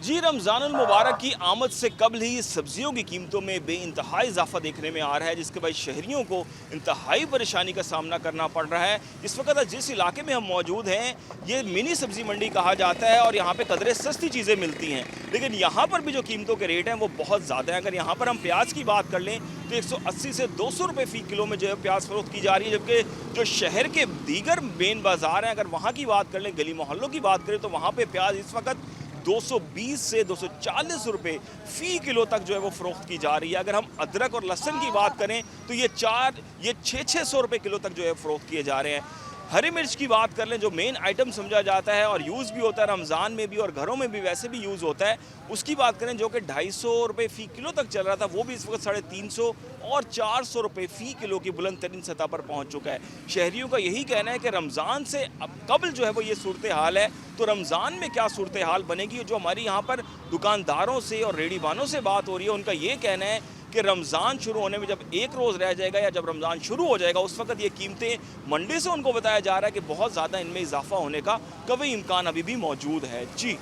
जी, रमज़ानुल मुबारक की आमद से कबल ही सब्जियों की कीमतों में बेइंतहाई इजाफा देखने में आ रहा है, जिसके बाद शहरियों को इंतहाई परेशानी का सामना करना पड़ रहा है। इस वक्त जिस इलाके में हम मौजूद हैं, ये मिनी सब्जी मंडी कहा जाता है और यहाँ पे कदरे सस्ती चीज़ें मिलती हैं, लेकिन यहाँ पर भी जो कीमतों के रेट हैं वो बहुत ज़्यादा हैं। अगर यहाँ पर हम प्याज की बात कर लें तो 180 से 200 रुपये फ़ी किलो में जो है प्याज फरोख्त की जा रही है, जबकि जो शहर के दीगर मेन बाज़ार हैं, अगर वहाँ की बात कर लें, गली मोहल्लों की बात करें, तो वहाँ पर प्याज इस वक्त 220 से 240 रुपए फ़ी किलो तक जो है वो फ़रोख्त की जा रही है। अगर हम अदरक और लहसुन की बात करें तो ये 600 रुपए किलो तक जो है फ़रोख्त किए जा रहे हैं। हरी मिर्च की बात कर लें, जो मेन आइटम समझा जाता है और यूज़ भी होता है रमज़ान में भी और घरों में भी वैसे भी यूज़ होता है, उसकी बात करें जो कि 250 रुपए फ़ी किलो तक चल रहा था, वो भी इस वक्त 350 और 400 रुपए फ़ी किलो की बुलंद तरीन सतह पर पहुंच चुका है। शहरियों का यही कहना है कि रमज़ान से अब कबल जो है वो ये सूरत हाल है, तो रमज़ान में क्या सूरत हाल बनेगी। जो हमारी यहाँ पर दुकानदारों से और रेहड़ीबानों से बात हो रही है, उनका ये कहना है कि रमज़ान शुरू होने में जब एक रोज़ रह जाएगा या जब रमज़ान शुरू हो जाएगा, उस वक्त ये कीमतें मंडी से उनको बताया जा रहा है कि बहुत ज़्यादा इनमें इजाफा होने का कभी इम्कान अभी भी मौजूद है। जी।